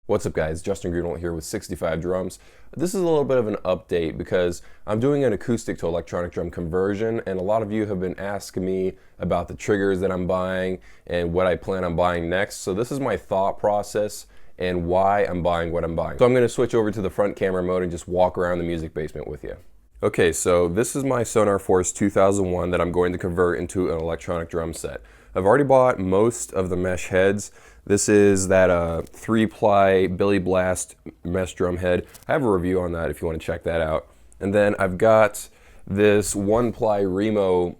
What's up guys, Justin Greenwald here with 65 Drums. This is a little bit of an update because I'm doing an acoustic to electronic drum conversion, and a lot of you have been asking me about the triggers that I'm buying and what I plan on buying next. So this is my thought process and why I'm buying what I'm buying. So I'm going to switch over to the front camera mode and just walk around the music basement with you. Okay, so this is my Sonar Force 2001 that I'm going to convert into an electronic drum set. I've already bought most of the mesh heads. This is that 3-ply Billy Blast mesh drum head. I have a review on that if you want to check that out. And then I've got this 1-ply Remo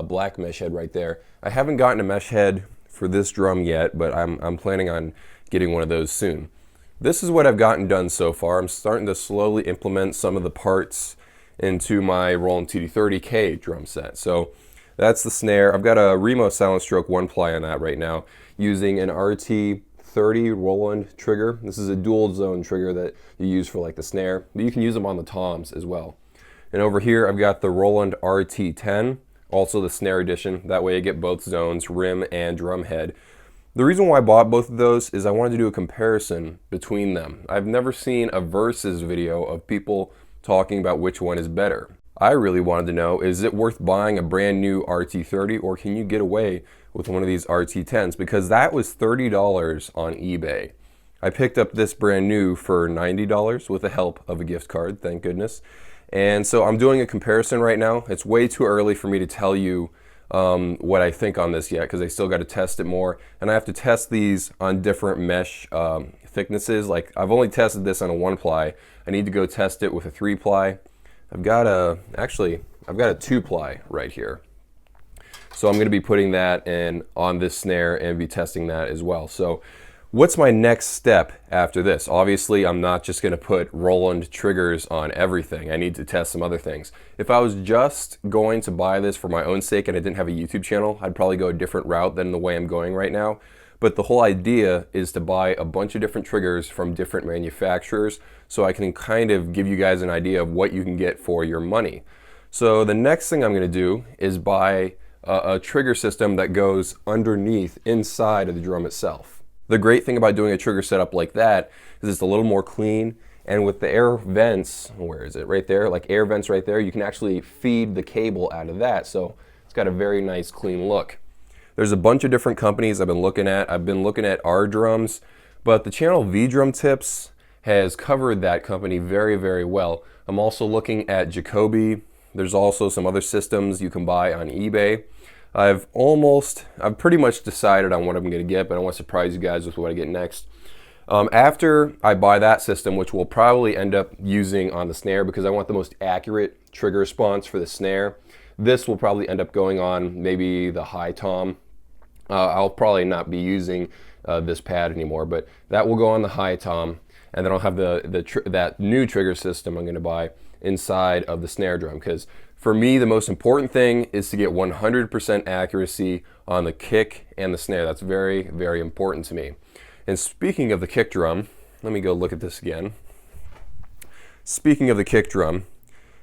black mesh head right there. I haven't gotten a mesh head for this drum yet, but I'm planning on getting one of those soon. This is what I've gotten done so far. I'm starting to slowly implement some of the parts into my Roland TD30K drum set. So that's the snare. I've got a Remo Silent Stroke 1-ply on that right now, using an RT30 Roland trigger. This is a dual zone trigger that you use for like the snare, but you can use them on the toms as well. And over here I've got the Roland RT10, also the snare edition. That way I get both zones, rim and drum head. The reason why I bought both of those is I wanted to do a comparison between them. I've never seen a versus video of people talking about which one is better. I really wanted to know, is it worth buying a brand new RT30, or can you get away with one of these RT10s? Because that was $30 on eBay. I picked up this brand new for $90 with the help of a gift card, thank goodness. And so I'm doing a comparison right now. It's way too early for me to tell you what I think on this yet, because I still got to test it more. And I have to test these on different mesh thicknesses. Like, I've only tested this on a 1-ply. I need to go test it with a 3-ply. I've got a 2-ply right here. So I'm going to be putting that in on this snare and be testing that as well. So what's my next step after this? Obviously, I'm not just going to put Roland triggers on everything. I need to test some other things. If I was just going to buy this for my own sake and I didn't have a YouTube channel, I'd probably go a different route than the way I'm going right now. But the whole idea is to buy a bunch of different triggers from different manufacturers so I can kind of give you guys an idea of what you can get for your money. So the next thing I'm going to do is buy a trigger system that goes underneath, inside of the drum itself. The great thing about doing a trigger setup like that is it's a little more clean, and with the air vents, where is it? Right there, like air vents right there, you can actually feed the cable out of that, so it's got a very nice clean look. There's a bunch of different companies I've been looking at. I've been looking at rDrums, but the channel Vdrum Tips has covered that company very, very well. I'm also looking at Jobeky. There's also some other systems you can buy on eBay. I've pretty much decided on what I'm going to get, but I want to surprise you guys with what I get next. After I buy that system, which we'll probably end up using on the snare because I want the most accurate trigger response for the snare, this will probably end up going on maybe the high tom. I'll probably not be using this pad anymore, but that will go on the high tom, and then I'll have that new trigger system I'm going to buy inside of the snare drum, because for me the most important thing is to get 100% accuracy on the kick and the snare. That's very, very important to me. And speaking of the kick drum, let me go look at this again. Speaking of the kick drum,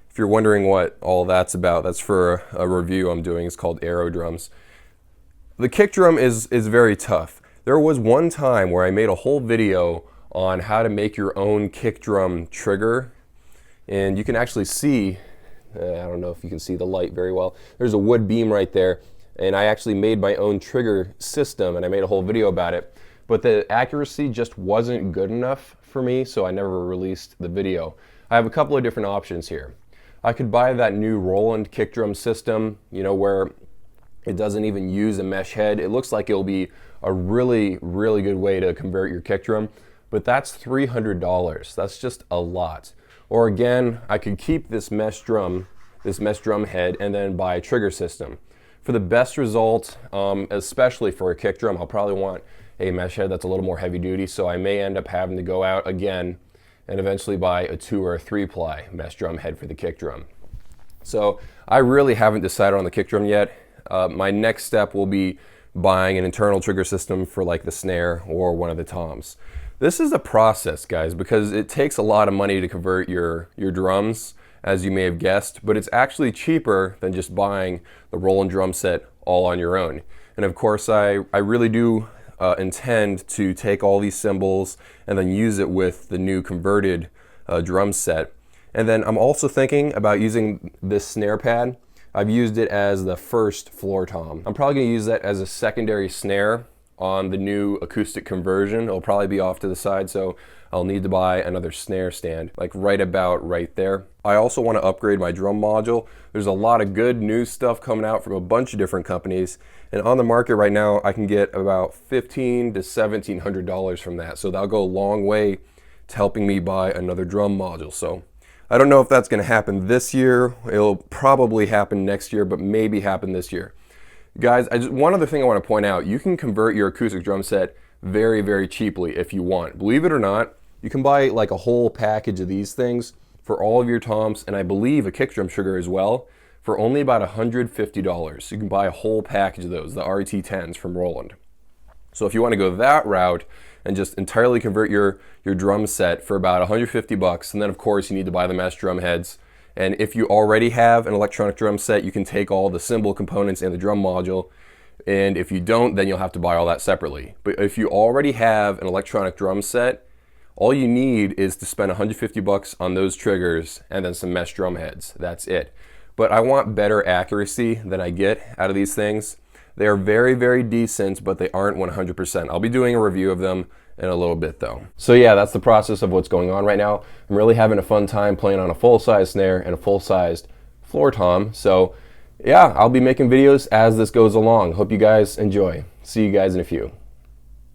if you're wondering what all that's about, that's for a review I'm doing. It's called rDrums. The kick drum is very tough. There was one time where I made a whole video on how to make your own kick drum trigger, and you can actually see, I don't know if you can see the light very well, there's a wood beam right there, and I actually made my own trigger system and I made a whole video about it, but the accuracy just wasn't good enough for me, so I never released the video. I have a couple of different options here. I could buy that new Roland kick drum system, you know, where it doesn't even use a mesh head. It looks like it'll be a really, really good way to convert your kick drum, but that's $300. That's just a lot. Or again, I could keep this mesh drum head and then buy a trigger system. For the best result, especially for a kick drum, I'll probably want a mesh head that's a little more heavy duty, so I may end up having to go out again and eventually buy a 2 or a 3-ply mesh drum head for the kick drum. So I really haven't decided on the kick drum yet. My next step will be buying an internal trigger system for like the snare or one of the toms. This is a process, guys, because it takes a lot of money to convert your drums, as you may have guessed, but it's actually cheaper than just buying the Roland drum set all on your own. And of course, I really do intend to take all these cymbals and then use it with the new converted drum set. And then I'm also thinking about using this snare pad. I've used it as the first floor tom. I'm probably going to use that as a secondary snare on the new acoustic conversion. It'll probably be off to the side, so I'll need to buy another snare stand, like right about right there. I also want to upgrade my drum module. There's a lot of good new stuff coming out from a bunch of different companies, and on the market right now I can get about $1,500 to $1,700 from that, so that'll go a long way to helping me buy another drum module. So I don't know if that's going to happen this year. It'll probably happen next year, but maybe happen this year. Guys, one other thing I want to point out, you can convert your acoustic drum set very, very cheaply if you want. Believe it or not, you can buy like a whole package of these things for all of your toms, and I believe a kick drum trigger as well, for only about $150. You can buy a whole package of those, the RT10s from Roland. So if you want to go that route and just entirely convert your drum set for about $150, and then of course you need to buy the mesh drum heads. And if you already have an electronic drum set, you can take all the cymbal components and the drum module. And if you don't, then you'll have to buy all that separately. But if you already have an electronic drum set, all you need is to spend $150 on those triggers and then some mesh drum heads. That's it. But I want better accuracy than I get out of these things. They are very, very decent, but they aren't 100%. I'll be doing a review of them in a little bit though. So yeah, that's the process of what's going on right now. I'm really having a fun time playing on a full-size snare and a full-sized floor tom. So yeah, I'll be making videos as this goes along. Hope you guys enjoy. See you guys in a few.